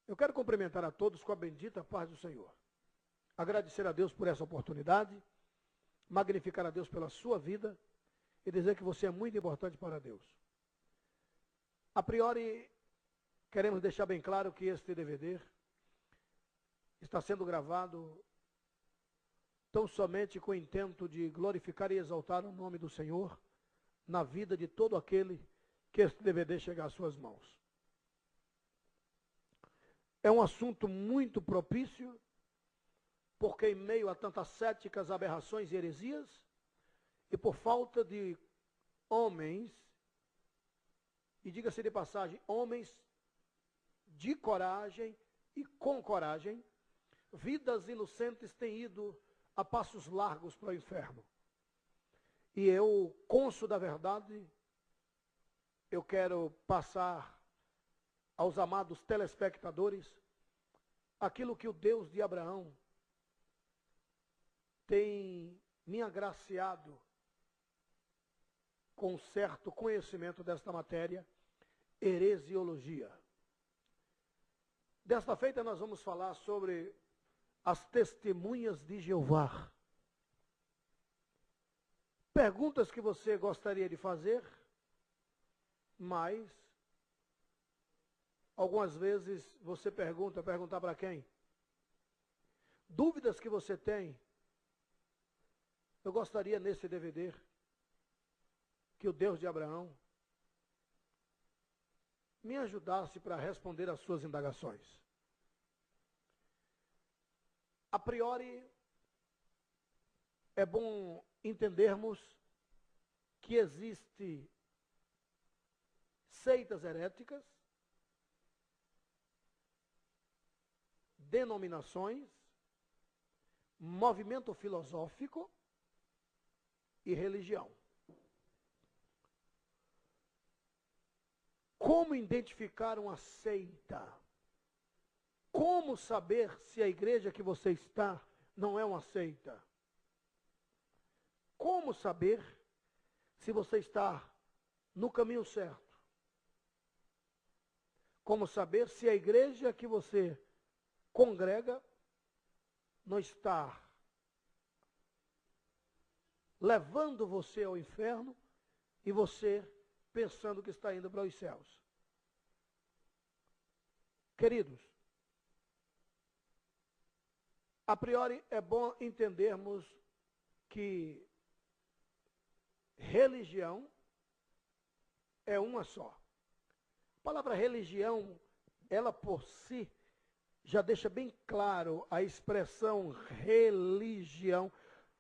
Eu quero cumprimentar a todos com a bendita paz do Senhor. Agradecer a Deus por essa oportunidade, magnificar a Deus pela sua vida e dizer que você é muito importante para Deus. A priori, queremos deixar bem claro que este DVD está sendo gravado tão somente com o intento de glorificar e exaltar o nome do Senhor na vida de todo aquele que este DVD chegar às suas mãos. É um assunto muito propício, porque em meio a tantas céticas, aberrações e heresias, e por falta de homens, e diga-se de passagem, homens de coragem e com coragem, vidas inocentes têm ido a passos largos para o inferno. E eu, cônscio da verdade, eu quero passar aos amados telespectadores aquilo que o Deus de Abraão tem me agraciado com certo conhecimento desta matéria, heresiologia. Desta feita nós vamos falar sobre as testemunhas de Jeová. Perguntas que você gostaria de fazer, mas algumas vezes você perguntar para quem? Dúvidas que você tem. Eu gostaria nesse DVD que o Deus de Abraão me ajudasse para responder às suas indagações. A priori, é bom entendermos que existe seitas heréticas, denominações, movimento filosófico e religião. Como identificar uma seita? Como saber se a igreja que você está não é uma seita? Como saber se você está no caminho certo? Como saber se a igreja que você congrega não está levando você ao inferno e você pensando que está indo para os céus? Queridos, a priori é bom entendermos que religião é uma só. A palavra religião, ela por si, já deixa bem claro a expressão religião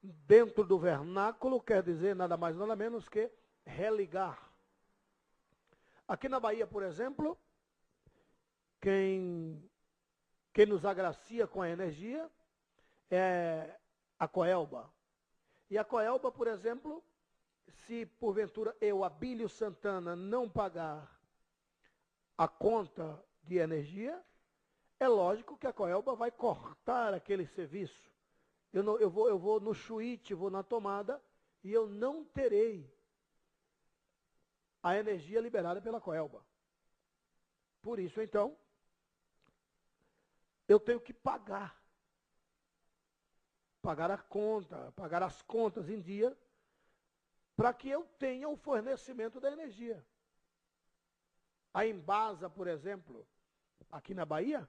dentro do vernáculo, quer dizer nada mais nada menos que religar. Aqui na Bahia, por exemplo, quem nos agracia com a energia é a Coelba. E a Coelba, por exemplo, se porventura eu, Abílio Santana, não pagar a conta de energia, é lógico que a Coelba vai cortar aquele serviço. Eu vou no chuíte, vou na tomada, e eu não terei a energia liberada pela Coelba. Por isso, então, eu tenho que pagar a conta, pagar as contas em dia, para que eu tenha o fornecimento da energia. A Embasa, por exemplo, aqui na Bahia,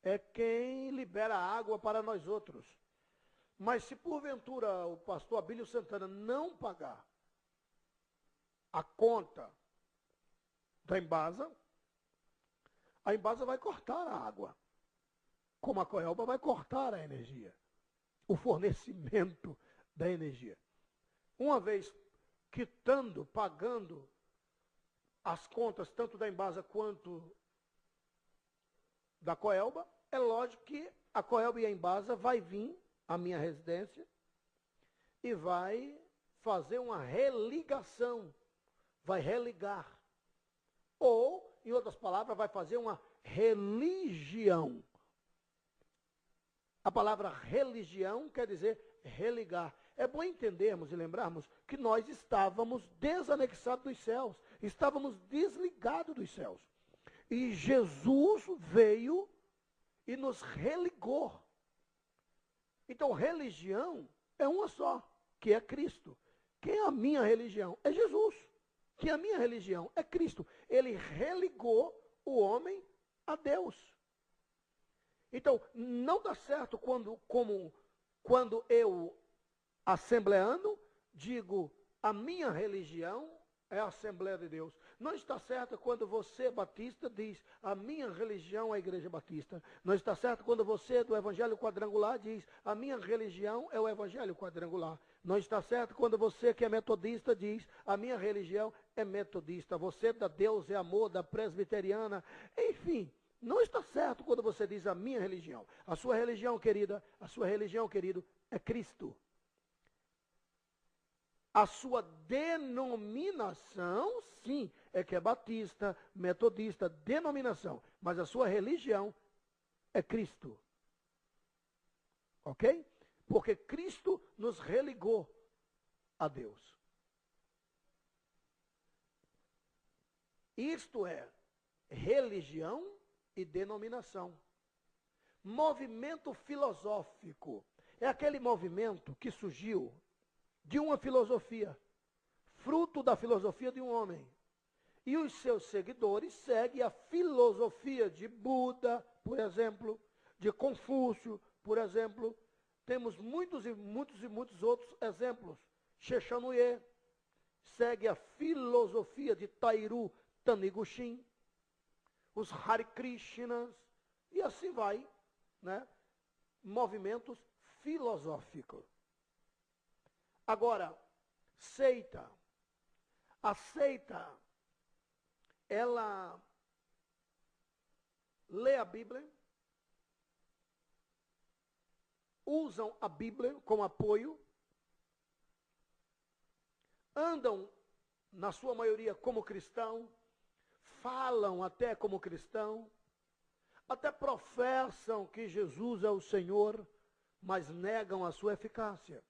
é quem libera água para nós outros. Mas se porventura o pastor Abílio Santana não pagar a conta da Embasa, a Embasa vai cortar a água, como a Coelba vai cortar a energia, o fornecimento da energia. Uma vez quitando, pagando as contas tanto da Embasa quanto da Coelba, é lógico que a Coelba e a Embasa vai vir à minha residência e vai fazer uma religação, vai religar. Ou, em outras palavras, vai fazer uma religião. A palavra religião quer dizer religar. É bom entendermos e lembrarmos que nós estávamos desanexados dos céus, estávamos desligados dos céus. E Jesus veio e nos religou. Então, religião é uma só, que é Cristo. Quem é a minha religião? É Jesus. Quem é a minha religião? É Cristo. Ele religou o homem a Deus. Então, não dá certo quando eu, assembleano, digo a minha religião é a Assembleia de Deus. Não está certo quando você, batista, diz a minha religião é a Igreja Batista. Não está certo quando você, do Evangelho Quadrangular, diz a minha religião é o Evangelho Quadrangular. Não está certo quando você, que é metodista, diz a minha religião é metodista. Você, da Deus é Amor, da presbiteriana. Enfim, não está certo quando você diz a minha religião. A sua religião, querida, a sua religião, querido, é Cristo. A sua denominação, sim, é que é batista, metodista, denominação. Mas a sua religião é Cristo. Ok? Porque Cristo nos religou a Deus. Isto é religião e denominação. Movimento filosófico. É aquele movimento que surgiu de uma filosofia, fruto da filosofia de um homem. E os seus seguidores seguem a filosofia de Buda, por exemplo, de Confúcio, por exemplo. Temos muitos outros exemplos. Sheshanuye segue a filosofia de Tairu Taniguchi, os Hare Krishnas, e assim vai, né? Movimentos filosóficos. Agora, seita. A seita, ela lê a Bíblia, usam a Bíblia como apoio, andam, na sua maioria, como cristão, falam até como cristão, até professam que Jesus é o Senhor, mas negam a sua eficácia.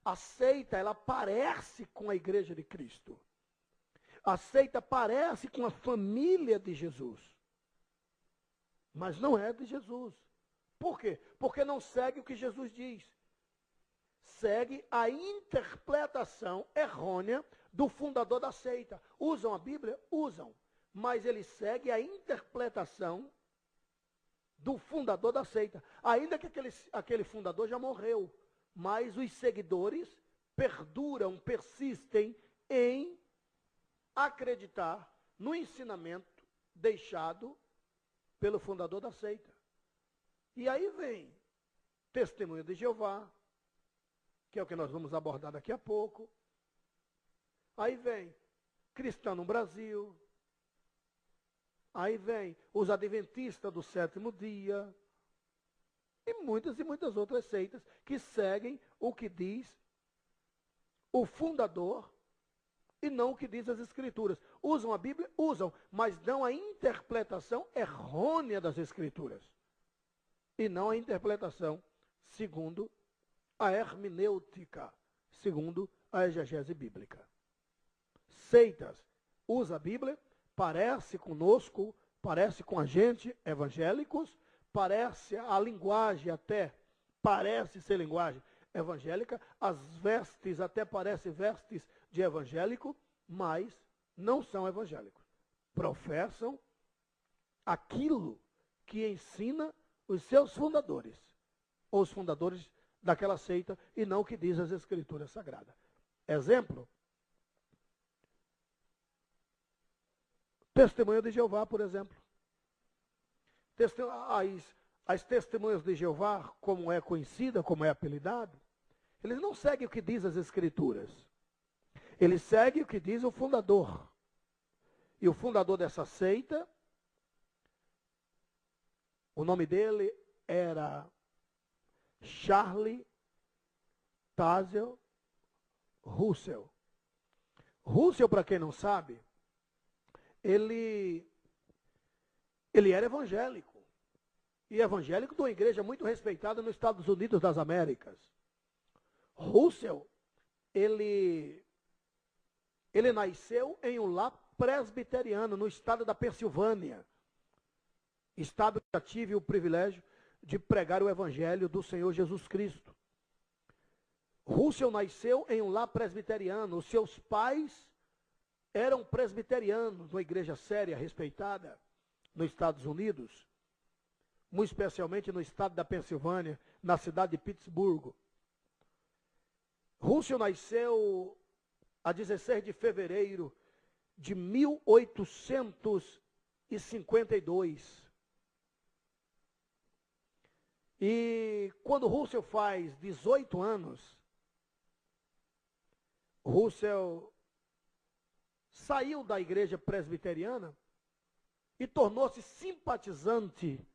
A seita, ela parece com a igreja de Cristo. A seita parece com a família de Jesus. Mas não é de Jesus. Por quê? Porque não segue o que Jesus diz. Segue a interpretação errônea do fundador da seita. Usam a Bíblia? Usam. Mas eles seguem a interpretação do fundador da seita. Ainda que aquele fundador já morreu. Mas os seguidores perduram, persistem em acreditar no ensinamento deixado pelo fundador da seita. E aí vem Testemunha de Jeová, que é o que nós vamos abordar daqui a pouco. Aí vem Cristão no Brasil. Aí vem os Adventistas do Sétimo Dia. E muitas outras seitas que seguem o que diz o fundador e não o que diz as Escrituras. Usam a Bíblia? Usam, mas dão a interpretação errônea das Escrituras. E não a interpretação segundo a hermenêutica, segundo a exegese bíblica. Seitas, usa a Bíblia, parece conosco, parece com a gente, evangélicos, parece a linguagem até, parece ser linguagem evangélica, as vestes até parecem vestes de evangélico, mas não são evangélicos. Professam aquilo que ensina os seus fundadores, ou os fundadores daquela seita, e não o que diz as Escrituras Sagradas. Exemplo, Testemunha de Jeová, por exemplo. As testemunhas de Jeová, como é conhecida, como é apelidado, eles não seguem o que diz as Escrituras. Eles seguem o que diz o fundador. E o fundador dessa seita, o nome dele era Charles Tazel Russell. Russell, para quem não sabe, ele era evangélico. E evangélico de uma igreja muito respeitada nos Estados Unidos das Américas. Russell, ele nasceu em um lar presbiteriano, no estado da Pensilvânia. estado que já tive o privilégio de pregar o evangelho do Senhor Jesus Cristo. Russell nasceu em um lar presbiteriano. Os seus pais eram presbiterianos, uma igreja séria, respeitada, nos Estados Unidos, muito especialmente no estado da Pensilvânia, na cidade de Pittsburgh. Russell nasceu a 16 de fevereiro de 1852. E quando Russell faz 18 anos, Russell saiu da igreja presbiteriana e tornou-se simpatizante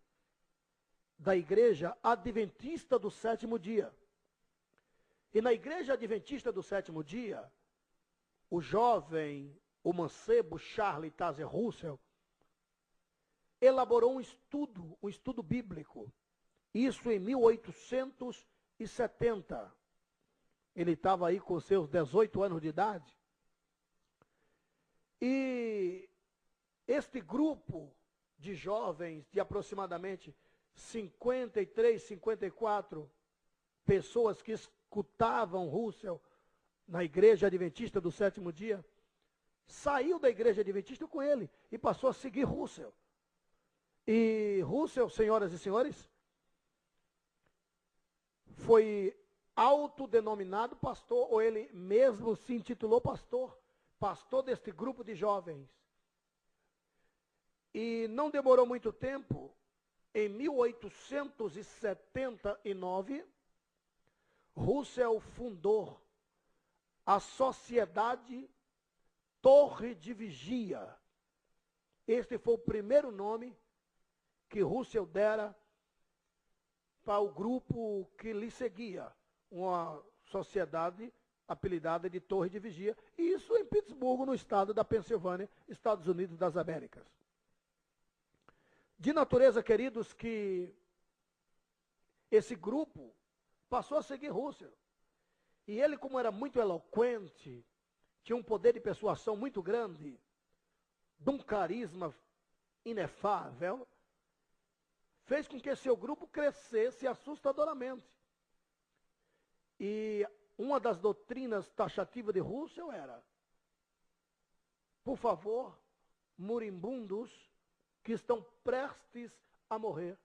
da igreja adventista do sétimo dia. E na igreja adventista do sétimo dia, o jovem, o mancebo Charles Taze Russell, elaborou um estudo bíblico. Isso em 1870. Ele estava aí com seus 18 anos de idade. E este grupo de jovens, de aproximadamente 53, 54 pessoas que escutavam Russell na igreja adventista do sétimo dia, saiu da igreja adventista com ele e passou a seguir Russell. E Russell, senhoras e senhores, foi autodenominado pastor, ou ele mesmo se intitulou pastor deste grupo de jovens. E não demorou muito tempo, em 1879, Russell fundou a Sociedade Torre de Vigia. Este foi o primeiro nome que Russell dera para o grupo que lhe seguia, uma sociedade apelidada de Torre de Vigia, e isso em Pittsburgh, no estado da Pensilvânia, Estados Unidos das Américas. De natureza, queridos, que esse grupo passou a seguir Russell. E ele, como era muito eloquente, tinha um poder de persuasão muito grande, de um carisma inefável, fez com que seu grupo crescesse assustadoramente. E uma das doutrinas taxativas de Russell era: por favor, moribundos que estão prestes a morrer,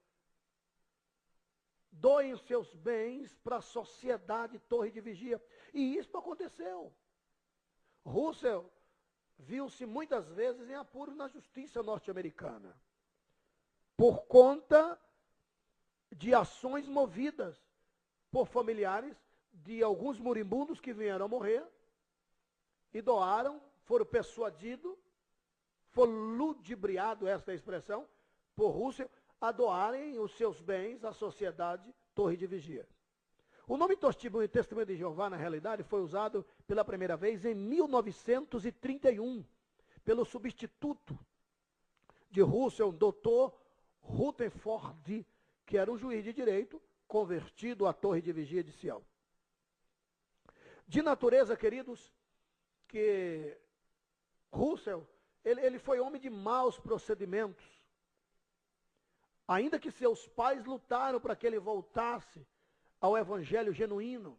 doem seus bens para a Sociedade Torre de Vigia. E isso aconteceu. Russell viu-se muitas vezes em apuros na justiça norte-americana, por conta de ações movidas por familiares de alguns moribundos que vieram a morrer e doaram, foram persuadidos, foi ludibriado, esta é a expressão, por Russell, a doarem os seus bens à Sociedade Torre de Vigia. O nome Testemunho de Jeová, na realidade, foi usado pela primeira vez em 1931, pelo substituto de Russell, Dr. Rutherford, que era um juiz de direito, convertido à Torre de Vigia de Sião. De natureza, queridos, que Russell, ele foi homem de maus procedimentos. Ainda que seus pais lutaram para que ele voltasse ao evangelho genuíno,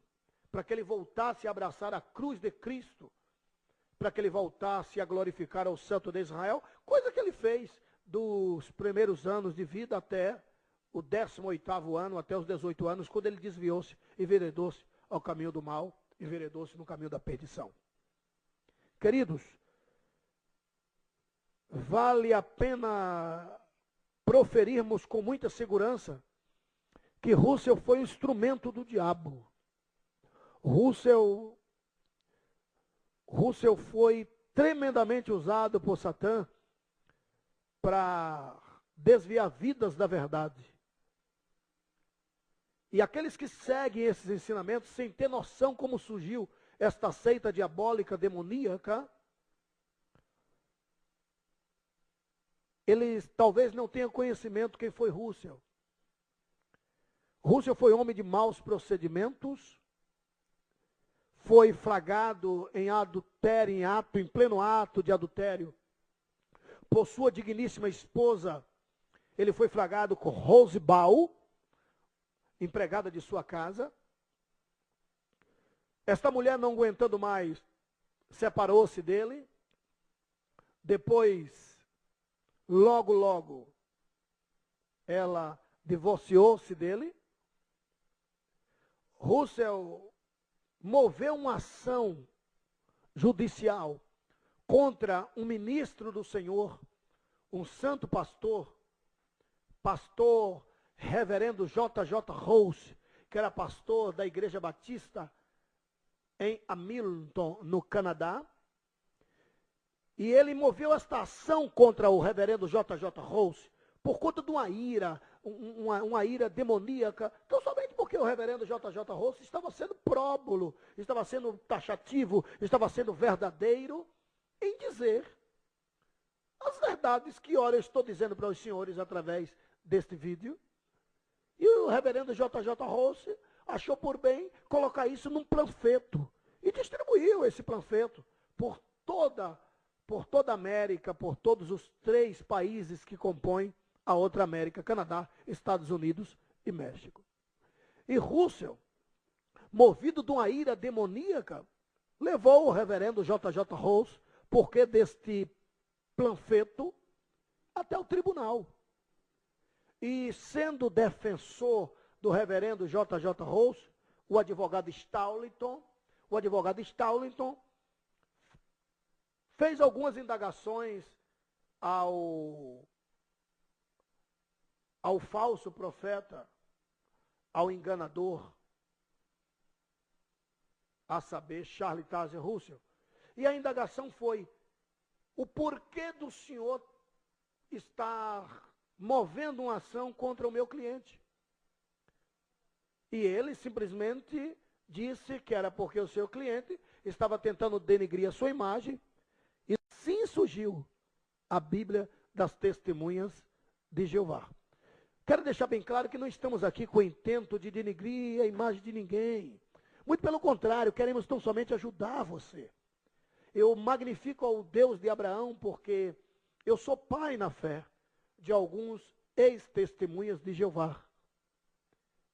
para que ele voltasse a abraçar a cruz de Cristo, para que ele voltasse a glorificar ao Santo de Israel, coisa que ele fez dos primeiros anos de vida até o 18º ano, até os 18 anos, quando ele desviou-se e enveredou-se ao caminho do mal, enveredou-se no caminho da perdição. Queridos, vale a pena proferirmos com muita segurança que Russell foi um instrumento do diabo. Russell foi tremendamente usado por Satã para desviar vidas da verdade. E aqueles que seguem esses ensinamentos sem ter noção como surgiu esta seita diabólica, demoníaca, eles talvez não tenham conhecimento quem foi Russell. Russell foi homem de maus procedimentos, foi flagrado em adultério, em pleno ato de adultério, por sua digníssima esposa, ele foi flagrado com Rose Ball, empregada de sua casa. Esta mulher, não aguentando mais, separou-se dele. Depois, logo, ela divorciou-se dele. Russell moveu uma ação judicial contra um ministro do Senhor, um santo pastor reverendo J.J. Rose, que era pastor da Igreja Batista em Hamilton, no Canadá. E ele moveu esta ação contra o reverendo J.J. Rose por conta de uma ira, uma ira demoníaca. Então, somente porque o reverendo J.J. Rose estava sendo próbulo, estava sendo taxativo, estava sendo verdadeiro em dizer as verdades que, ora, eu estou dizendo para os senhores através deste vídeo. E o reverendo J.J. Rose achou por bem colocar isso num panfleto e distribuiu esse panfleto por toda a América, por todos os 3 países que compõem a outra América: Canadá, Estados Unidos e México. E Russell, movido de uma ira demoníaca, levou o reverendo J.J. Rose, porque deste panfleto, até o tribunal. E sendo defensor do reverendo J.J. Rose, o advogado Stallington fez algumas indagações ao falso profeta, ao enganador, a saber, Charles Taze Russell. E a indagação foi: o porquê do senhor estar movendo uma ação contra o meu cliente? E ele simplesmente disse que era porque o seu cliente estava tentando denegrir a sua imagem. E sim surgiu a Bíblia das Testemunhas de Jeová. Quero deixar bem claro que não estamos aqui com o intento de denegrir a imagem de ninguém. Muito pelo contrário, queremos tão somente ajudar você. Eu magnifico ao Deus de Abraão porque eu sou pai na fé de alguns ex-testemunhas de Jeová.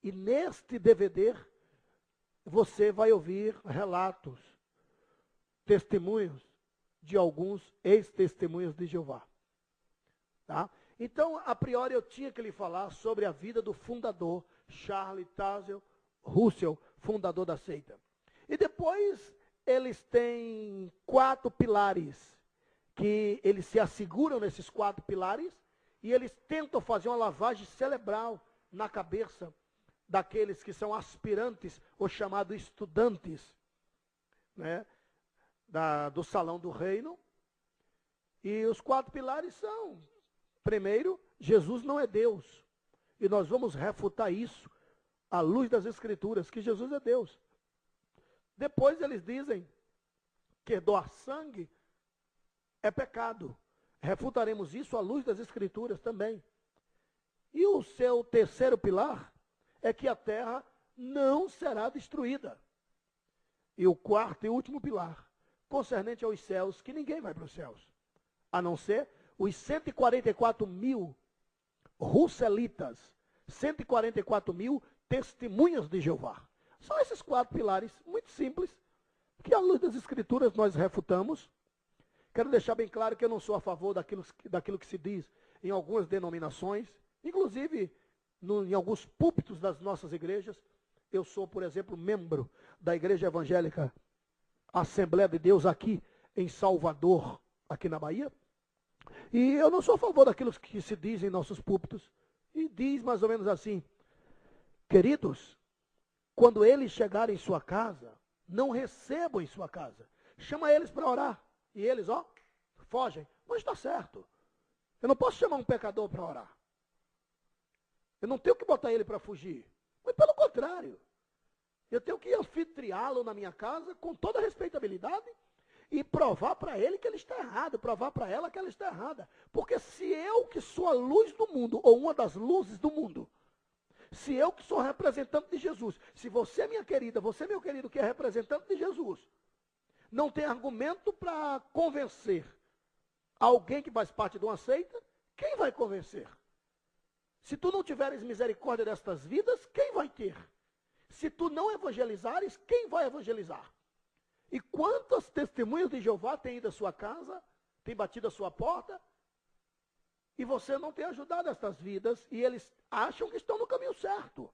E neste DVD você vai ouvir relatos, testemunhos de alguns ex-testemunhas de Jeová. Tá? Então, a priori, eu tinha que lhe falar sobre a vida do fundador, Charles Taze Russell, fundador da seita. E depois, eles têm 4 pilares, que eles se asseguram nesses 4 pilares, e eles tentam fazer uma lavagem cerebral na cabeça daqueles que são aspirantes, ou chamados estudantes, né, do Salão do Reino. E os 4 pilares são: primeiro, Jesus não é Deus. E nós vamos refutar isso à luz das Escrituras, que Jesus é Deus. Depois eles dizem que doar sangue é pecado. Refutaremos isso à luz das Escrituras também. E o seu terceiro pilar é que a terra não será destruída. E o quarto e último pilar, concernente aos céus, que ninguém vai para os céus, a não ser os 144 mil russelitas, 144 mil testemunhas de Jeová. São esses 4 pilares, muito simples, que à luz das Escrituras nós refutamos. Quero deixar bem claro que eu não sou a favor daquilo que se diz em algumas denominações, inclusive em alguns púlpitos das nossas igrejas. Eu sou, por exemplo, membro da Igreja Evangélica Assembleia de Deus aqui em Salvador, aqui na Bahia. E eu não sou a favor daquilo que se diz em nossos púlpitos. E diz mais ou menos assim: queridos, quando eles chegarem em sua casa, não recebam em sua casa. Chama eles para orar. E eles, fogem. Não está certo. Eu não posso chamar um pecador para orar. Eu não tenho que botar ele para fugir. Mas pelo contrário. Eu tenho que anfitriá-lo na minha casa com toda a respeitabilidade e provar para ele que ele está errado, provar para ela que ela está errada. Porque se eu, que sou a luz do mundo, ou uma das luzes do mundo, se eu que sou representante de Jesus, se você, minha querida, você, meu querido, que é representante de Jesus, não tem argumento para convencer alguém que faz parte de uma seita, quem vai convencer? Se tu não tiveres misericórdia destas vidas, quem vai ter? Se tu não evangelizares, quem vai evangelizar? E quantas testemunhas de Jeová têm ido à sua casa, têm batido à sua porta, e você não tem ajudado estas vidas, e eles acham que estão no caminho certo.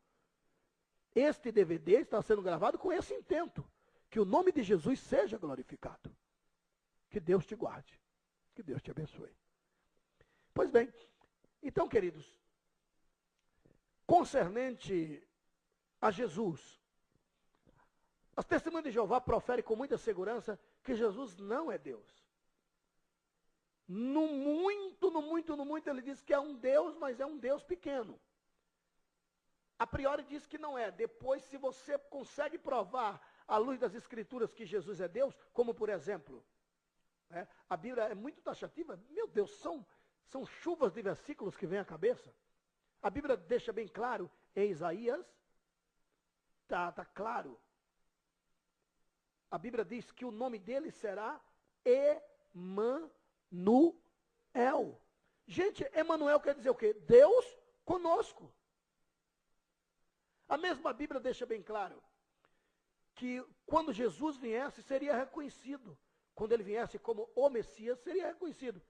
Este DVD está sendo gravado com esse intento, que o nome de Jesus seja glorificado. Que Deus te guarde, que Deus te abençoe. Pois bem, então, queridos, concernente a Jesus, as testemunhas de Jeová proferem com muita segurança que Jesus não é Deus. No muito, ele diz que é um Deus, mas é um Deus pequeno. A priori diz que não é. Depois, se você consegue provar, à luz das Escrituras, que Jesus é Deus, como por exemplo, a Bíblia é muito taxativa. Meu Deus, são chuvas de versículos que vêm à cabeça. A Bíblia deixa bem claro, em Isaías, está claro. A Bíblia diz que o nome dele será Emanuel. Gente, Emanuel quer dizer o quê? Deus conosco. A mesma Bíblia deixa bem claro que quando Jesus viesse, seria reconhecido. Quando ele viesse como o Messias, seria reconhecido.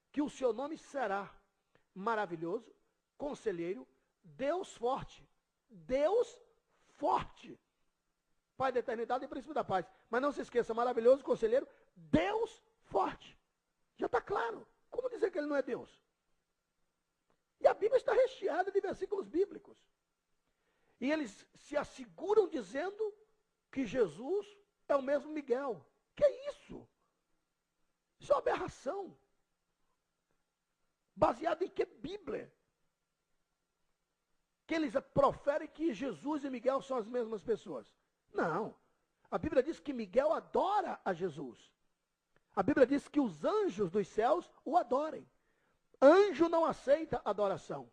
Que o seu nome será maravilhoso, conselheiro, Deus forte. Deus forte. Pai da eternidade e príncipe da paz. Mas não se esqueça, maravilhoso, conselheiro, Deus forte. Já está claro. Como dizer que ele não é Deus? E a Bíblia está recheada de versículos bíblicos. E eles se asseguram dizendo que Jesus é o mesmo Miguel. Que é isso? Isso é uma aberração. Baseado em que Bíblia? Que eles proferem que Jesus e Miguel são as mesmas pessoas. Não. A Bíblia diz que Miguel adora a Jesus. A Bíblia diz que os anjos dos céus o adorem. Anjo não aceita adoração.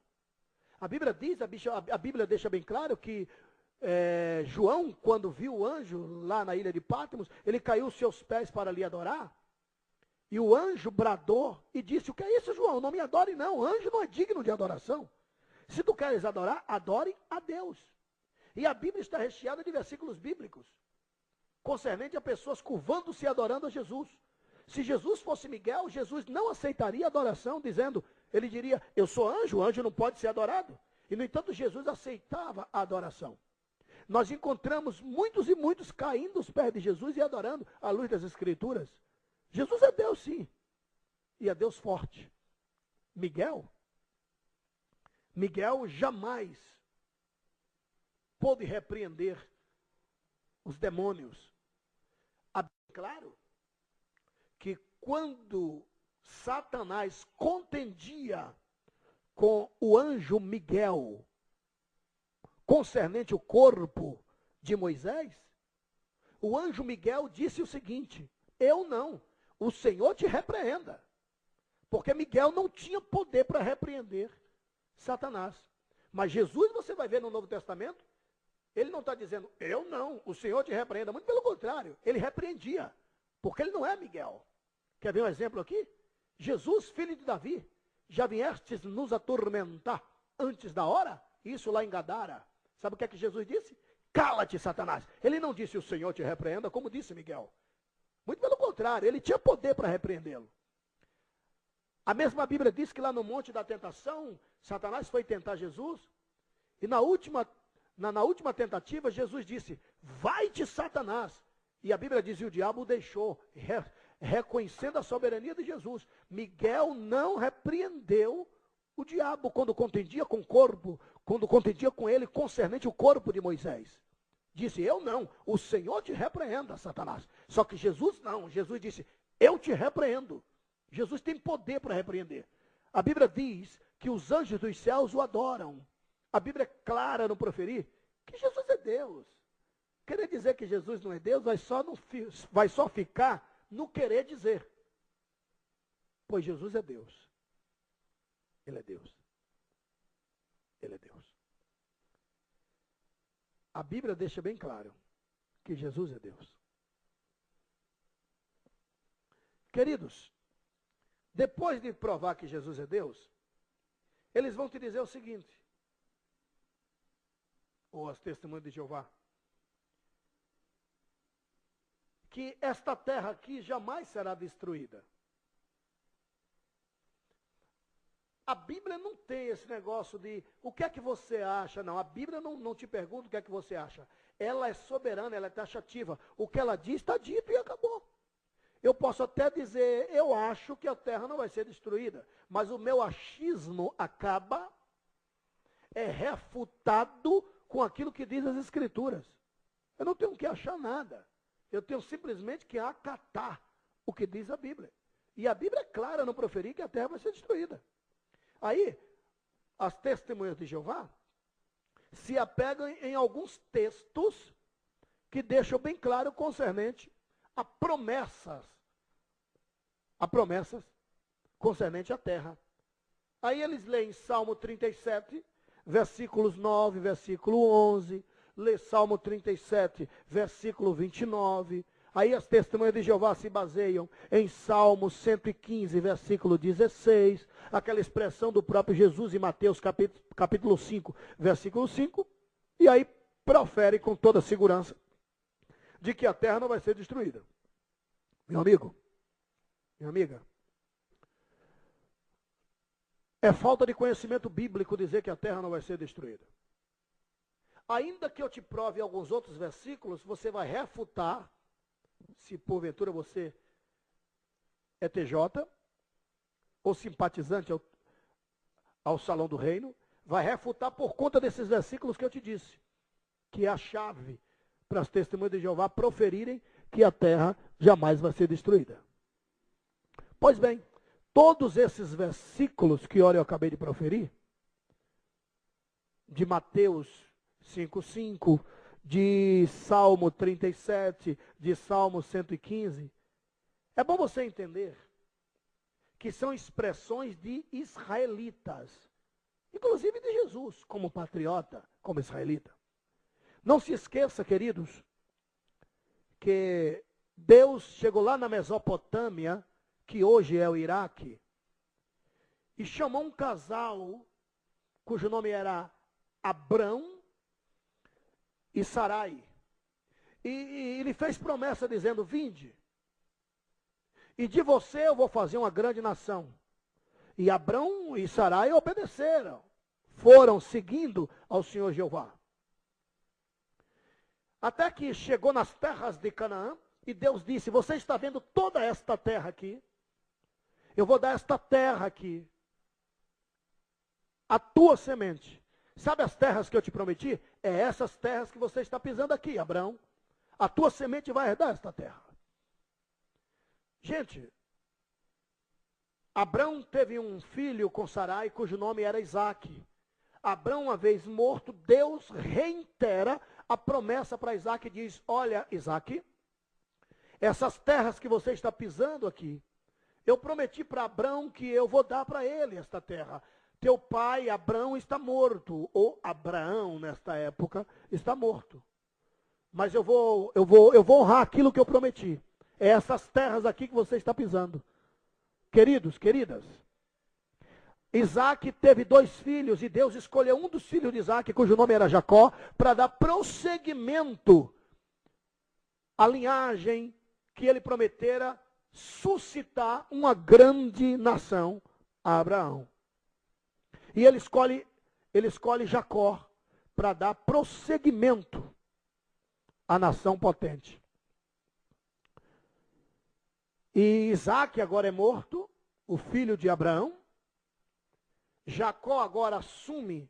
A Bíblia diz, a Bíblia deixa bem claro que João, quando viu o anjo lá na ilha de Patmos, ele caiu aos seus pés para lhe adorar. E o anjo bradou e disse: o que é isso, João? Não me adore não, o anjo não é digno de adoração. Se tu queres adorar, adore a Deus. E a Bíblia está recheada de versículos bíblicos, concernente a pessoas curvando-se e adorando a Jesus. Se Jesus fosse Miguel, Jesus não aceitaria adoração, dizendo, ele diria, eu sou anjo, o anjo não pode ser adorado. E no entanto, Jesus aceitava a adoração. Nós encontramos muitos e muitos caindo aos pés de Jesus e adorando à luz das Escrituras. Jesus é Deus, sim, e é Deus forte. Miguel jamais pôde repreender os demônios. Claro que quando Satanás contendia com o anjo Miguel, concernente o corpo de Moisés, o anjo Miguel disse o seguinte: eu não, o Senhor te repreenda. Porque Miguel não tinha poder para repreender Satanás. Mas Jesus, você vai ver no Novo Testamento, ele não está dizendo, eu não, o Senhor te repreenda. Muito pelo contrário, ele repreendia. Porque ele não é Miguel. Quer ver um exemplo aqui? Jesus, filho de Davi, já viestes nos atormentar antes da hora? Isso lá em Gadara. Sabe o que é que Jesus disse? Cala-te, Satanás. Ele não disse o Senhor te repreenda, como disse Miguel. Muito pelo contrário, ele tinha poder para repreendê-lo. A mesma Bíblia diz que lá no Monte da Tentação, Satanás foi tentar Jesus, e na última tentativa, Jesus disse, vai-te, Satanás. E a Bíblia diz, e o diabo o deixou, reconhecendo a soberania de Jesus. Miguel não repreendeu o diabo quando contendia com o corpo, quando contendia com ele concernente o corpo de Moisés. Disse, eu não, o Senhor te repreenda, Satanás. Só que Jesus não, Jesus disse, eu te repreendo. Jesus tem poder para repreender. A Bíblia diz que os anjos dos céus o adoram. A Bíblia é clara no proferir que Jesus é Deus. Querer dizer que Jesus não é Deus vai só ficar no querer dizer. Pois Jesus é Deus. Ele é Deus. Ele é Deus. A Bíblia deixa bem claro que Jesus é Deus. Queridos, depois de provar que Jesus é Deus, eles vão te dizer o seguinte, ou as testemunhas de Jeová, que esta terra aqui jamais será destruída. A Bíblia não tem esse negócio de o que é que você acha, não. A Bíblia não te pergunta o que é que você acha. Ela é soberana, ela é taxativa. O que ela diz está dito e acabou. Eu posso até dizer, eu acho que a terra não vai ser destruída, mas o meu achismo acaba refutado com aquilo que diz as Escrituras. Eu não tenho que achar nada. Eu tenho simplesmente que acatar o que diz a Bíblia. E a Bíblia é clara no proferir que a terra vai ser destruída. Aí, as testemunhas de Jeová se apegam em alguns textos que deixam bem claro concernente a promessas concernente à terra. Aí eles leem Salmo 37, versículos 9, versículo 11, lê Salmo 37, versículo 29. Aí as testemunhas de Jeová se baseiam em Salmo 115, versículo 16, aquela expressão do próprio Jesus em Mateus capítulo 5, versículo 5, e aí profere com toda segurança de que a terra não vai ser destruída. Meu amigo, minha amiga, é falta de conhecimento bíblico dizer que a terra não vai ser destruída. Ainda que eu te prove alguns outros versículos, você vai refutar, se porventura você é TJ, ou simpatizante ao Salão do Reino, vai refutar por conta desses versículos que eu te disse, que é a chave para as testemunhas de Jeová proferirem que a terra jamais vai ser destruída. Pois bem, todos esses versículos que ora eu acabei de proferir, de Mateus 5:5, de Salmo 37, de Salmo 115, é bom você entender que são expressões de israelitas, inclusive de Jesus, como patriota, como israelita. Não se esqueça, queridos, que Deus chegou lá na Mesopotâmia, que hoje é o Iraque, e chamou um casal, cujo nome era Abrão e Sarai. E ele fez promessa dizendo, vinde, e de você eu vou fazer uma grande nação. E Abrão e Sarai obedeceram, foram seguindo ao Senhor Jeová. Até que chegou nas terras de Canaã, e Deus disse, você está vendo toda esta terra aqui? Eu vou dar esta terra aqui, a tua semente. Sabe as terras que eu te prometi? É essas terras que você está pisando aqui, Abraão. A tua semente vai herdar esta terra. Gente, Abraão teve um filho com Sarai, cujo nome era Isaque. Abraão, uma vez morto, Deus reitera a promessa para Isaque e diz, olha, Isaque, essas terras que você está pisando aqui, eu prometi para Abraão que eu vou dar para ele esta terra. Teu pai, Abraão, está morto, ou Abraão, nesta época, está morto. Mas eu vou honrar aquilo que eu prometi. É essas terras aqui que você está pisando. Queridos, queridas, Isaac teve 2 filhos, e Deus escolheu um dos filhos de Isaac, cujo nome era Jacó, para dar prosseguimento à linhagem que ele prometera suscitar uma grande nação a Abraão. E ele escolhe Jacó para dar prosseguimento à nação potente. E Isaac agora é morto, o filho de Abraão. Jacó agora assume,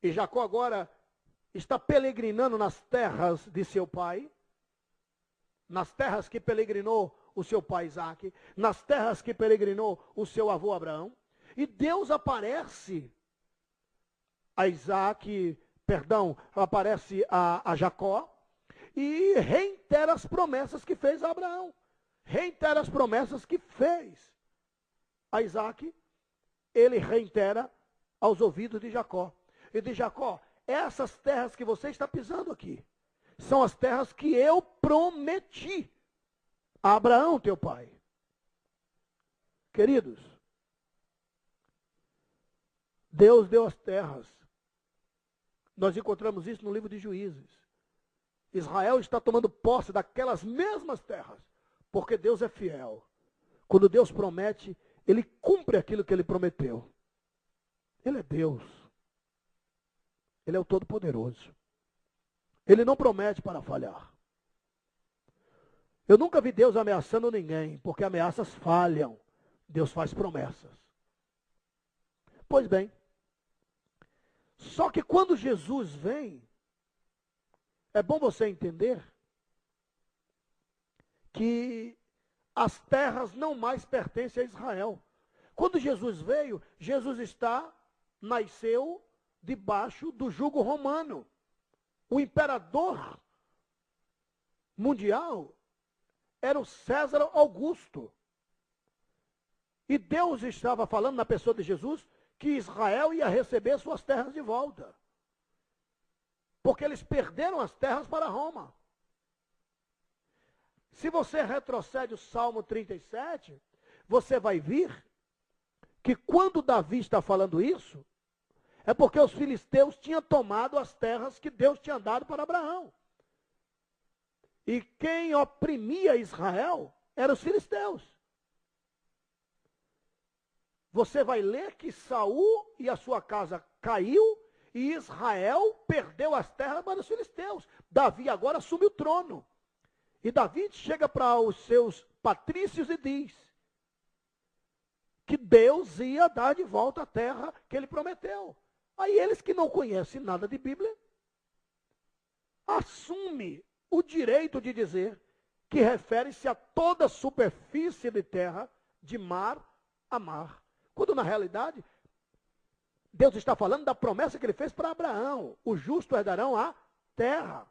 e Jacó agora está peregrinando nas terras de seu pai, nas terras que peregrinou o seu pai Isaac, nas terras que peregrinou o seu avô Abraão. E Deus aparece aparece a Jacó e reitera as promessas que fez a Abraão. Reitera as promessas que fez a Isaac, ele reitera aos ouvidos de Jacó. E de Jacó, essas terras que você está pisando aqui, são as terras que eu prometi a Abraão, teu pai. Queridos, Deus deu as terras Nós encontramos isso no livro de Juízes. Israel está tomando posse daquelas mesmas terras, porque Deus é fiel. Quando Deus promete, Ele cumpre aquilo que Ele prometeu. Ele é Deus. Ele é o Todo-Poderoso. Ele não promete para falhar. Eu nunca vi Deus ameaçando ninguém, porque ameaças falham. Deus faz promessas. Pois bem, só que quando Jesus vem, é bom você entender que as terras não mais pertencem a Israel. Quando Jesus veio, Jesus nasceu debaixo do jugo romano. O imperador mundial era o César Augusto. E Deus estava falando na pessoa de Jesus que Israel ia receber suas terras de volta. Porque eles perderam as terras para Roma. Se você retrocede o Salmo 37, você vai ver que quando Davi está falando isso, é porque os filisteus tinham tomado as terras que Deus tinha dado para Abraão. E quem oprimia Israel eram os filisteus. Você vai ler que Saul e a sua casa caiu e Israel perdeu as terras para os filisteus. Davi agora assume o trono. E Davi chega para os seus patrícios e diz que Deus ia dar de volta a terra que ele prometeu. Aí eles que não conhecem nada de Bíblia, assume o direito de dizer que refere-se a toda a superfície de terra, de mar a mar. Quando na realidade, Deus está falando da promessa que ele fez para Abraão. Os justos herdarão a terra.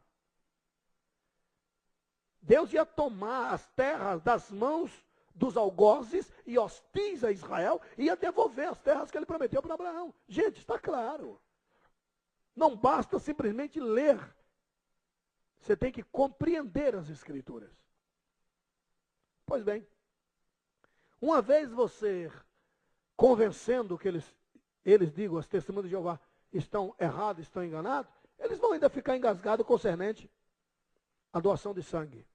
Deus ia tomar as terras das mãos dos algozes e hostis a Israel e ia devolver as terras que ele prometeu para Abraão. Gente, está claro. Não basta simplesmente ler. Você tem que compreender as Escrituras. Pois bem, uma vez você convencendo que eles digam, as testemunhas de Jeová, estão errados, estão enganados, eles vão ainda ficar engasgados concernente à doação de sangue.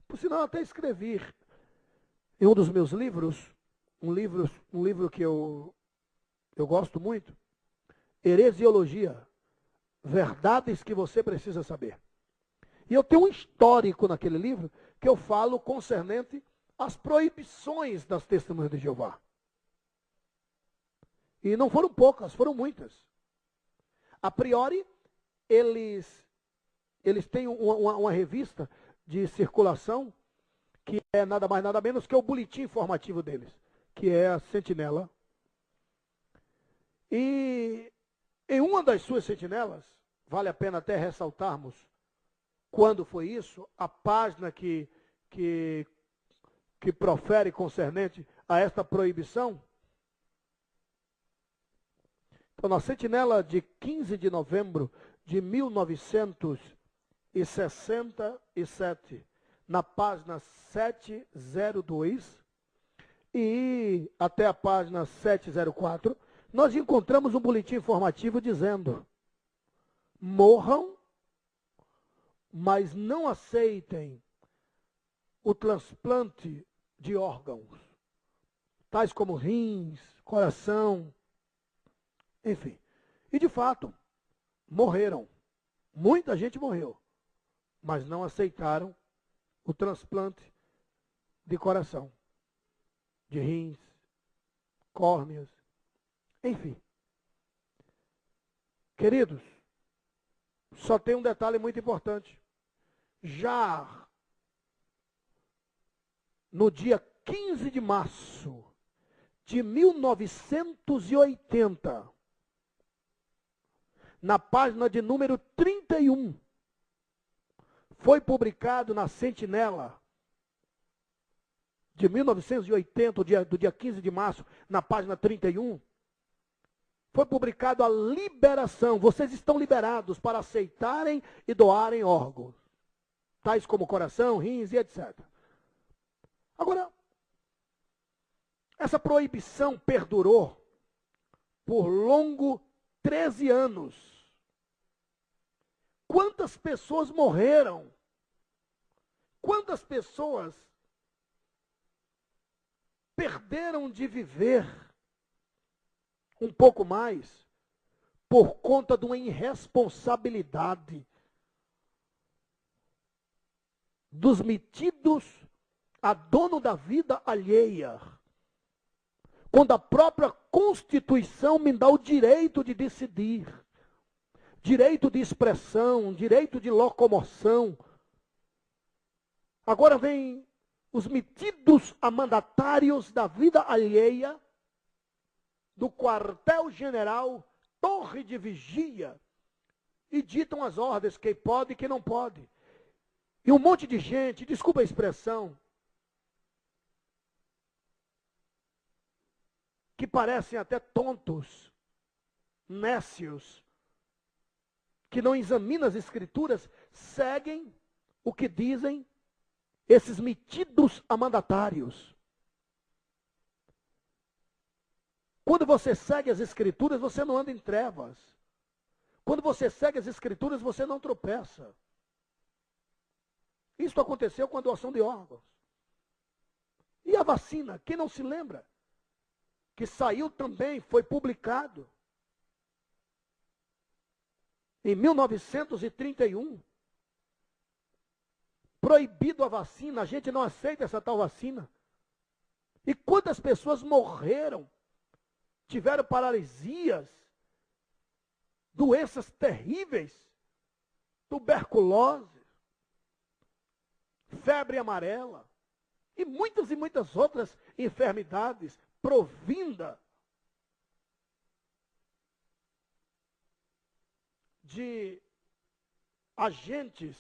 Por sinal, eu até escrevi em um dos meus livros, um livro que eu gosto muito, Heresiologia, verdades que você precisa saber. E eu tenho um histórico naquele livro que eu falo concernente às proibições das testemunhas de Jeová. E não foram poucas, foram muitas. A priori, eles têm uma revista de circulação que é nada mais nada menos que o boletim informativo deles, que é a Sentinela. E em uma das suas sentinelas, vale a pena até ressaltarmos quando foi isso, a página que profere concernente a esta proibição. Então, na sentinela de 15 de novembro de 1967, na página 702 e até a página 704, nós encontramos um boletim informativo dizendo: morram, mas não aceitem o transplante de órgãos, tais como rins, coração, enfim. E de fato, morreram. Muita gente morreu, mas não aceitaram o transplante de coração, de rins, córneas, enfim. Queridos, só tem um detalhe muito importante. Já no dia 15 de março de 1980, na página de número 31, foi publicado na Sentinela de 1980, do dia 15 de março, na página 31, foi publicado a liberação. Vocês estão liberados para aceitarem e doarem órgãos, tais como coração, rins e etc. Agora, essa proibição perdurou por longo 13 anos. quantas pessoas morreram? Quantas pessoas perderam de viver um pouco mais por conta de uma irresponsabilidade dos metidos a dono da vida alheia, quando a própria Constituição me dá o direito de decidir, direito de expressão, direito de locomoção. Agora vem os metidos a mandatários da vida alheia, do quartel-general, torre de vigia, e ditam as ordens, quem pode e quem não pode. E um monte de gente, desculpa a expressão, que parecem até tontos, nécios, que não examinam as escrituras, seguem o que dizem esses metidos a mandatários. Quando você segue as escrituras, você não anda em trevas. Quando você segue as escrituras, você não tropeça. Isso aconteceu com a doação de órgãos. E a vacina, quem não se lembra? Que saiu também, foi publicado em 1931. Proibido a vacina, a gente não aceita essa tal vacina. E quantas pessoas morreram, tiveram paralisias, doenças terríveis, tuberculose, febre amarela, e muitas outras enfermidades provinda de agentes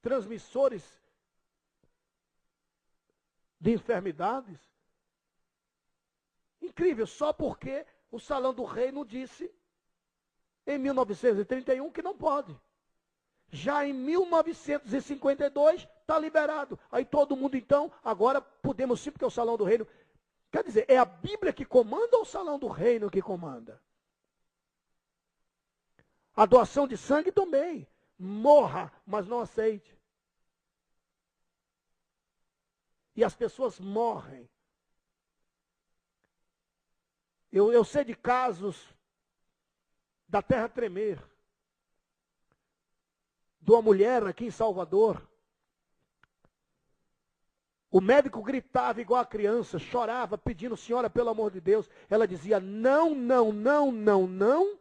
transmissores de enfermidades. Incrível, só porque o Salão do Reino disse em 1931 que não pode. Já em 1952 está liberado. Aí todo mundo então, agora podemos sim, porque é o Salão do Reino. Quer dizer, é a Bíblia que comanda ou o Salão do Reino que comanda? A doação de sangue também. Morra, mas não aceite. E as pessoas morrem. Eu sei de casos da terra tremer. De uma mulher aqui em Salvador. O médico gritava igual a criança, chorava, pedindo, senhora, pelo amor de Deus. Ela dizia, não, não, não, não, não.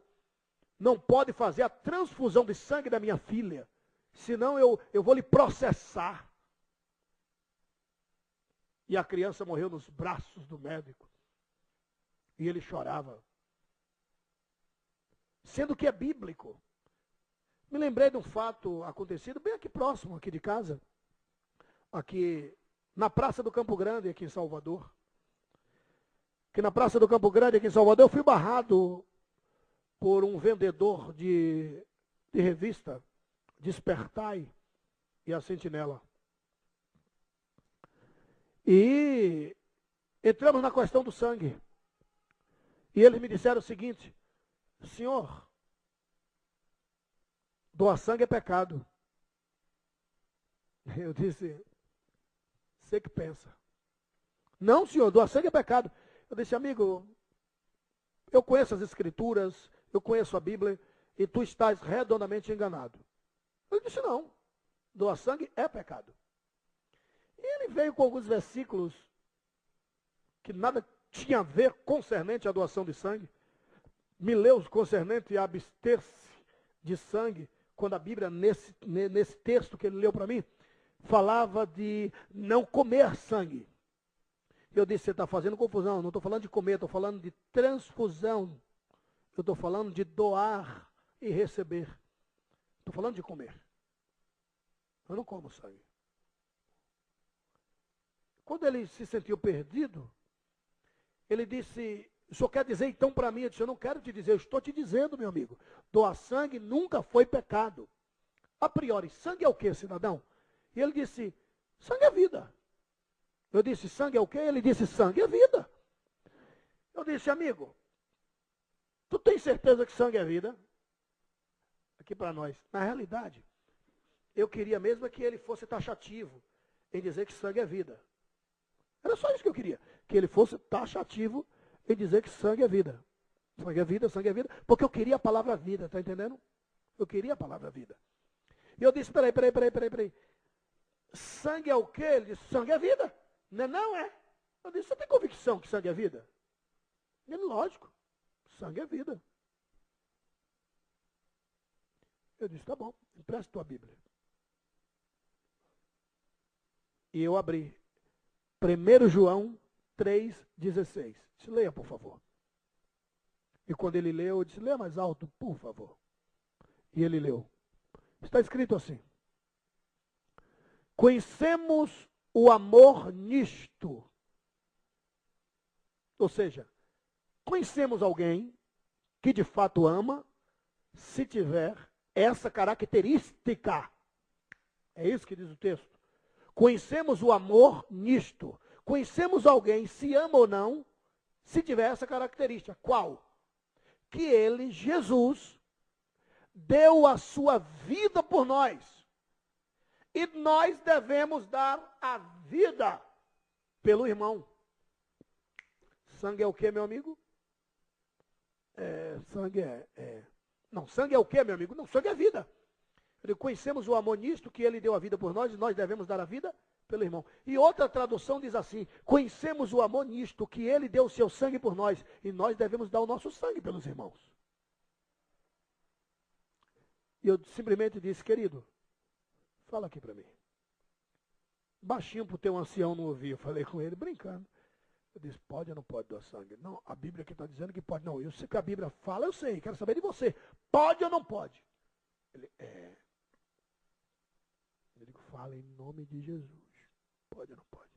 Não pode fazer a transfusão de sangue da minha filha. Senão eu vou lhe processar. E a criança morreu nos braços do médico. E ele chorava. Sendo que é bíblico. Me lembrei de um fato acontecido bem aqui próximo, aqui de casa. Aqui na Praça do Campo Grande, aqui em Salvador. Que na Praça do Campo Grande, aqui em Salvador, eu fui barrado por um vendedor de revista, Despertai e a Sentinela. E entramos na questão do sangue. E eles me disseram o seguinte, senhor, doar sangue é pecado. Eu disse, você que pensa. Não, senhor, doar sangue é pecado. Eu disse, amigo, eu conheço as escrituras, eu conheço a Bíblia, e tu estás redondamente enganado. Ele disse, não, doar sangue é pecado. E ele veio com alguns versículos que nada tinha a ver concernente à doação de sangue. Me leu concernente a abster-se de sangue, quando a Bíblia, nesse texto que ele leu para mim, falava de não comer sangue. Eu disse, você está fazendo confusão, não estou falando de comer, estou falando de transfusão. Eu estou falando de doar e receber. Estou falando de comer. Eu não como sangue. Quando ele se sentiu perdido, ele disse, o senhor quer dizer então para mim? Eu disse, eu não quero te dizer, eu estou te dizendo, meu amigo. Doar sangue nunca foi pecado. A priori, sangue é o que, cidadão? E ele disse, sangue é vida. Eu disse, sangue é o quê? Ele disse, sangue é vida. Eu disse, amigo, tu tem certeza que sangue é vida? aqui para nós. Na realidade, eu queria mesmo que ele fosse taxativo em dizer que sangue é vida. Era só isso que eu queria. Que ele fosse taxativo em dizer que sangue é vida. Sangue é vida, sangue é vida. Porque eu queria a palavra vida, tá entendendo? Eu queria a palavra vida. E eu disse, peraí. Sangue é o quê? Ele disse, sangue é vida. Não é. Eu disse, você tem convicção que sangue é vida? Ele, lógico, sangue é vida. Eu disse, tá bom, empresta tua Bíblia. E eu abri 1 João 3,16. Disse, leia, por favor. E quando ele leu, eu disse, leia mais alto, por favor. E ele leu. Está escrito assim. Conhecemos o amor nisto. Ou seja, conhecemos alguém que de fato ama se tiver essa característica. É isso que diz o texto. Conhecemos o amor nisto. Conhecemos alguém, se ama ou não, se tiver essa característica. Qual? Que ele, Jesus, deu a sua vida por nós. E nós devemos dar a vida pelo irmão. Sangue é o que, meu amigo? Sangue Não, sangue é o que, meu amigo? Não, sangue é vida. Conhecemos o amor nisto, que ele deu a vida por nós, e nós devemos dar a vida pelo irmão. E outra tradução diz assim, conhecemos o amor nisto, que ele deu o seu sangue por nós, e nós devemos dar o nosso sangue pelos irmãos. E eu simplesmente disse, querido, fala aqui para mim. Baixinho para o teu ancião não ouvir, eu falei com ele, brincando. Eu disse, pode ou não pode doar sangue? Não, a Bíblia aqui está dizendo que pode. Não, eu sei que a Bíblia fala, eu sei, quero saber de você. Pode ou não pode? Ele, Eu digo, fala em nome de Jesus. Pode ou não pode?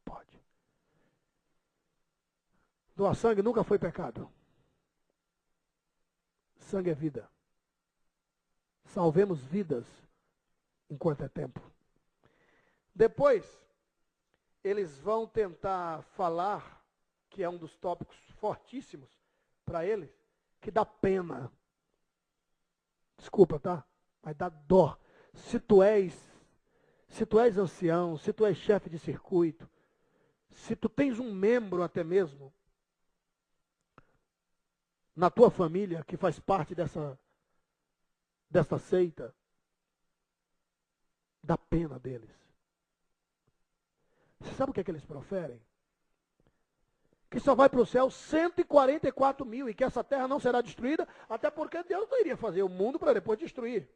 Pode. Doar sangue nunca foi pecado. Sangue é vida. Salvemos vidas enquanto é tempo. Depois, eles vão tentar falar, que é um dos tópicos fortíssimos para eles, que dá pena. Desculpa, tá? Mas dá dó. Se tu és ancião, se tu és chefe de circuito, se tu tens um membro até mesmo na tua família que faz parte dessa seita, dá pena deles. Você sabe o que é que eles proferem? Que só vai para o céu 144 mil e que essa terra não será destruída, até porque Deus não iria fazer o mundo para depois destruir.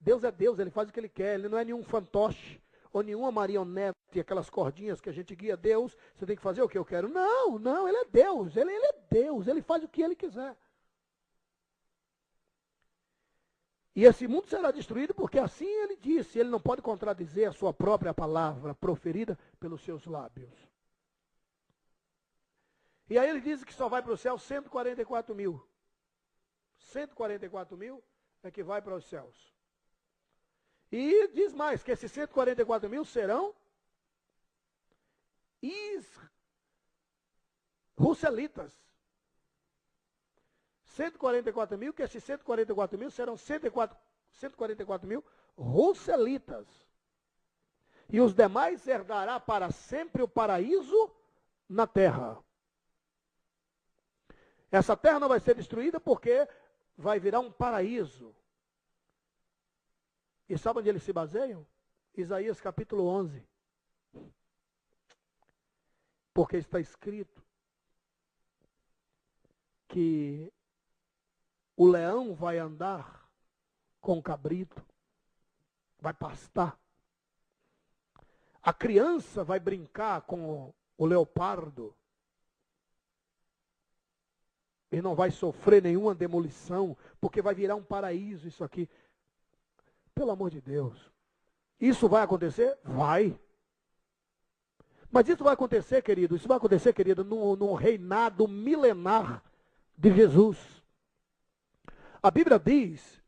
Deus é Deus, ele faz o que ele quer, ele não é nenhum fantoche ou nenhuma marionete, aquelas cordinhas que a gente guia Deus, você tem que fazer o que eu quero. Não, ele é Deus, ele é Deus, ele faz o que ele quiser. E esse mundo será destruído porque assim ele disse, ele não pode contradizer a sua própria palavra proferida pelos seus lábios. E aí ele diz que só vai para o céu 144 mil. 144 mil é que vai para os céus. E diz mais, que esses 144 mil serão russelitas. 144 mil, que esses 144 mil serão 144 mil russelitas. E os demais herdará para sempre o paraíso na terra. Essa terra não vai ser destruída porque vai virar um paraíso. E sabe onde eles se baseiam? Isaías capítulo 11. Porque está escrito que o leão vai andar com o cabrito, vai pastar. A criança vai brincar com o leopardo e não vai sofrer nenhuma demolição, porque vai virar um paraíso isso aqui. Pelo amor de Deus. Isso vai acontecer? Vai. Mas isso vai acontecer, querido, no reinado milenar de Jesus. A Bíblia diz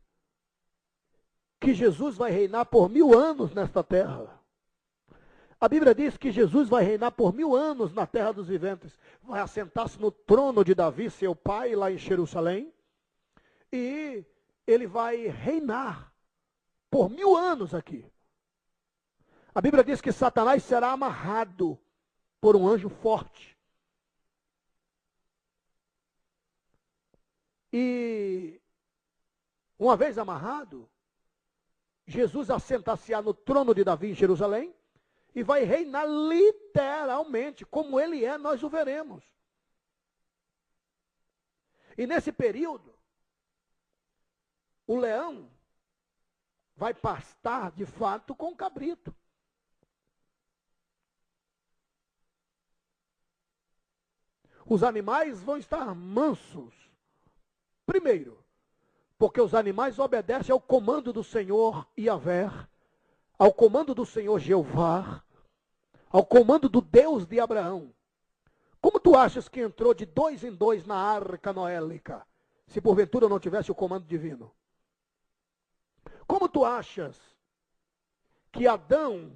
que Jesus vai reinar por 1000 anos nesta terra. A Bíblia diz que Jesus vai reinar por 1000 anos na terra dos viventes. Vai assentar-se no trono de Davi, seu pai, lá em Jerusalém. E ele vai reinar por 1000 anos aqui. A Bíblia diz que Satanás será amarrado por um anjo forte. E uma vez amarrado, Jesus assentar-se-á no trono de Davi em Jerusalém e vai reinar literalmente, como ele é, nós o veremos. E nesse período, o leão vai pastar de fato com o cabrito. Os animais vão estar mansos. Primeiro, porque os animais obedecem ao comando do Senhor Yahvé, ao comando do Senhor Jeová, ao comando do Deus de Abraão. Como tu achas que entrou de 2 em 2 na arca noélica, se porventura não tivesse o comando divino? Como tu achas que Adão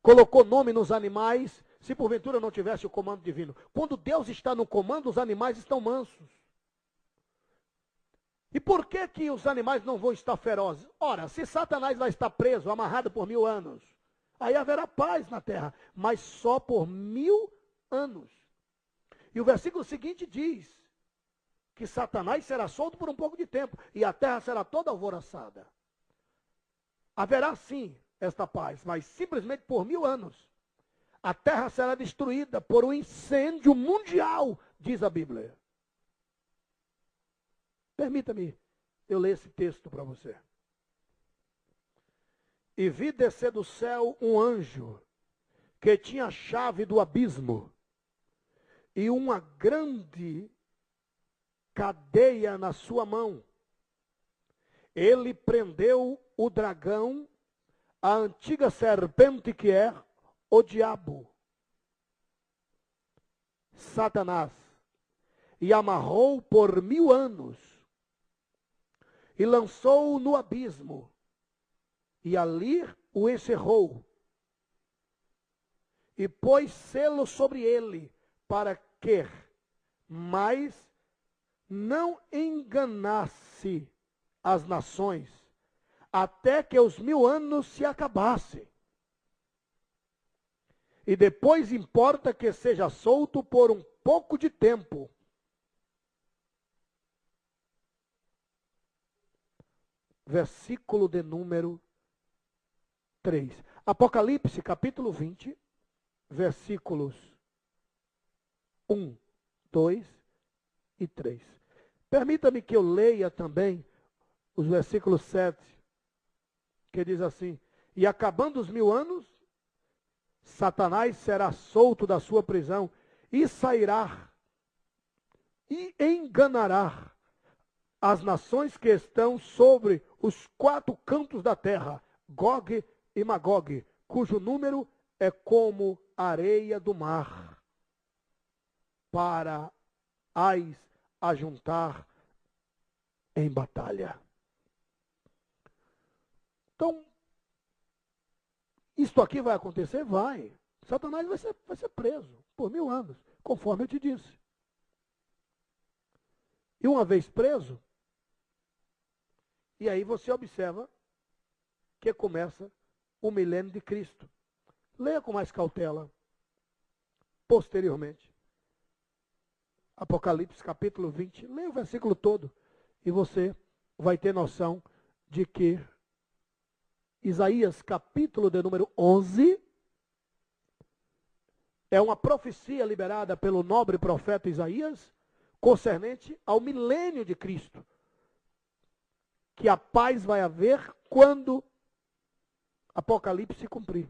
colocou nome nos animais, se porventura não tivesse o comando divino? Quando Deus está no comando, os animais estão mansos. E por que que os animais não vão estar ferozes? Ora, se Satanás vai estar preso, amarrado por 1000 anos, aí haverá paz na terra, mas só por 1000 anos. E o versículo seguinte diz que Satanás será solto por um pouco de tempo, e a terra será toda alvoroçada. Haverá sim esta paz, mas simplesmente por 1000 anos. A terra será destruída por um incêndio mundial, diz a Bíblia. Permita-me eu ler esse texto para você. E vi descer do céu um anjo, que tinha a chave do abismo, e uma grande cadeia na sua mão. Ele prendeu o dragão, a antiga serpente que é o diabo, Satanás, e amarrou por 1000 anos, e lançou-o no abismo, e ali o encerrou, e pôs selo sobre ele, para que mais não enganasse as nações, até que os 1000 anos se acabassem. E depois importa que seja solto por um pouco de tempo. Versículo de número 3. Apocalipse, capítulo 20, versículos 1, 2 e 3. Permita-me que eu leia também os versículos 7, que diz assim: e acabando os 1000 anos, Satanás será solto da sua prisão e sairá e enganará as nações que estão sobre os 4 cantos da terra, Gog e Magog, cujo número é como areia do mar, para as ajuntar em batalha. Então, isto aqui vai acontecer? Vai. Satanás vai ser preso por 1000 anos, conforme eu te disse. E uma vez preso, e aí você observa que começa o milênio de Cristo. Leia com mais cautela, posteriormente. Apocalipse capítulo 20, leia o versículo todo, e você vai ter noção de que Isaías capítulo de número 11 é uma profecia liberada pelo nobre profeta Isaías concernente ao milênio de Cristo, que a paz vai haver quando Apocalipse se cumprir.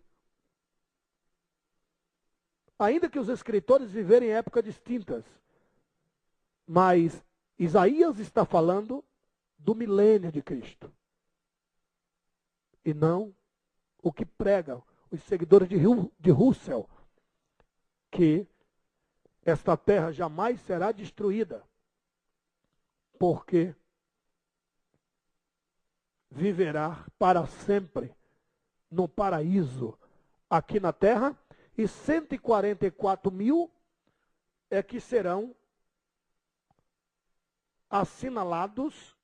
Ainda que os escritores viverem em épocas distintas, mas Isaías está falando do milênio de Cristo. E não o que pregam os seguidores de Russell, que esta terra jamais será destruída, porque viverá para sempre no paraíso aqui na terra, e 144 mil é que serão assinalados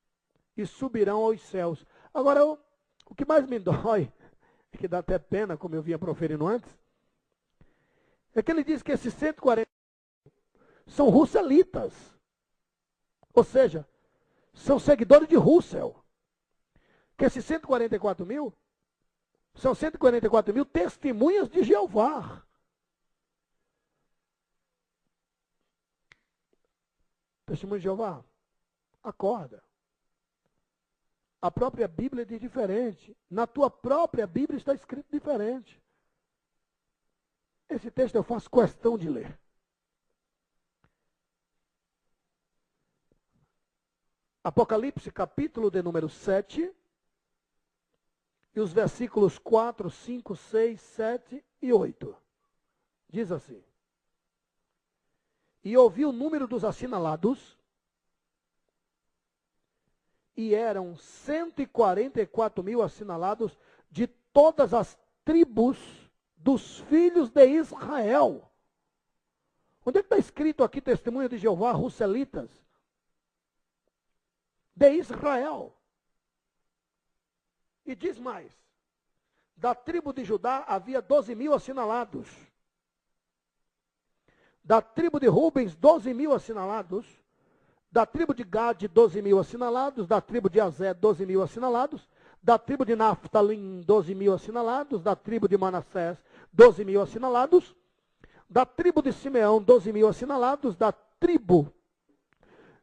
e subirão aos céus. Agora, o que mais me dói, que dá até pena, como eu vinha proferindo antes, é que ele diz que esses 140 são russelitas. Ou seja, são seguidores de Russell. Que esses 144 mil são 144 mil testemunhas de Jeová. Testemunho de Jeová, acorda. A própria Bíblia diz diferente. Na tua própria Bíblia está escrito diferente. Esse texto eu faço questão de ler. Apocalipse, capítulo de número 7, e os versículos 4, 5, 6, 7 e 8. Diz assim: E ouvi o número dos assinalados, e eram 144 mil assinalados de todas as tribos dos filhos de Israel. Onde é que está escrito aqui testemunho de Jeová, russelitas? De Israel. E diz mais, da tribo de Judá havia 12 mil assinalados. Da tribo de Rubens, 12 mil assinalados. Da tribo de Gade, 12 mil assinalados. Da tribo de Azé, 12 mil assinalados. Da tribo de Naftalim, 12 mil assinalados. Da tribo de Manassés, 12 mil assinalados. Da tribo de Simeão, 12 mil assinalados. Da tribo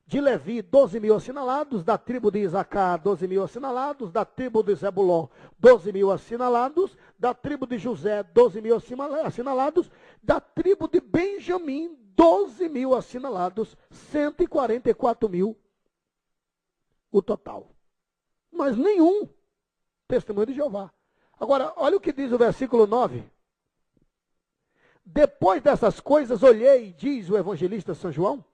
de Levi, 12 mil assinalados. Da tribo de Isacar, 12 mil assinalados. Da tribo de Zebulon, 12 mil assinalados. Da tribo de José, 12 mil assinalados. Da tribo de Benjamim, 12 mil assinalados. 144 mil o total. Mas nenhum testemunho de Jeová. Agora, olha o que diz o versículo 9. Depois dessas coisas, olhei, diz o evangelista São João,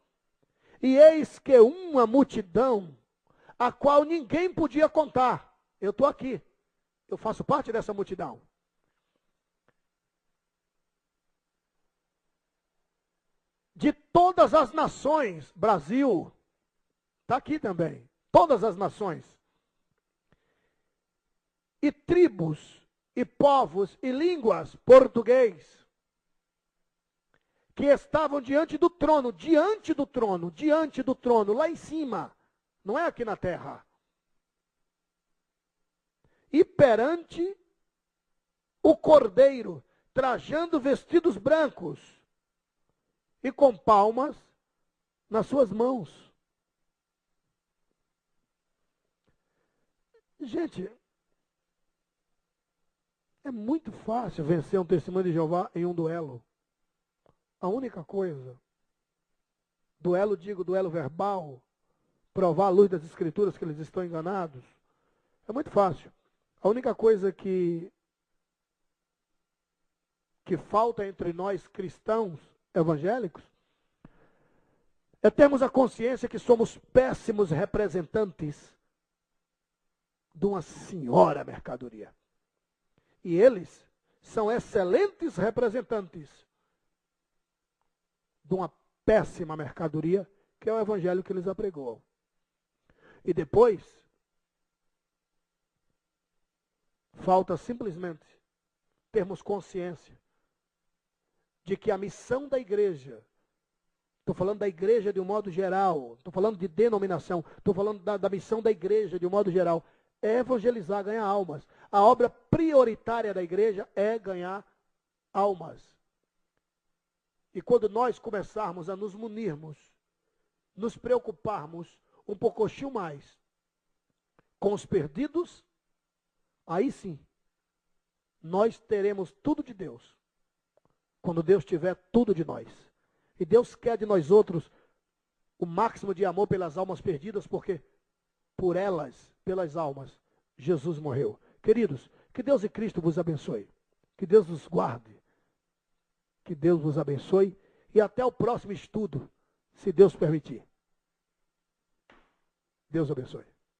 e eis que uma multidão, a qual ninguém podia contar. Eu estou aqui. Eu faço parte dessa multidão. De todas as nações, Brasil, está aqui também. Todas as nações. E tribos, e povos, e línguas, português, que estavam diante do trono, lá em cima, não é aqui na terra. E perante o Cordeiro, trajando vestidos brancos, e com palmas nas suas mãos. Gente, é muito fácil vencer um testemunho de Jeová em um duelo. A única coisa, duelo verbal, provar a luz das escrituras que eles estão enganados, é muito fácil. A única coisa que falta entre nós cristãos evangélicos é termos a consciência que somos péssimos representantes de uma senhora mercadoria. E eles são excelentes representantes de uma péssima mercadoria, que é o evangelho que eles apregoam. E depois, falta simplesmente termos consciência de que a missão da igreja, estou falando da igreja de um modo geral, estou falando de denominação, estou falando da missão da igreja de um modo geral, é evangelizar, ganhar almas. A obra prioritária da igreja é ganhar almas. E quando nós começarmos a nos munirmos, nos preocuparmos um pouquinho mais com os perdidos, aí sim, nós teremos tudo de Deus. Quando Deus tiver tudo de nós. E Deus quer de nós outros o máximo de amor pelas almas perdidas, porque por elas, pelas almas, Jesus morreu. Queridos, que Deus e Cristo vos abençoe. Que Deus vos guarde. Que Deus vos abençoe. E até o próximo estudo, se Deus permitir. Deus abençoe.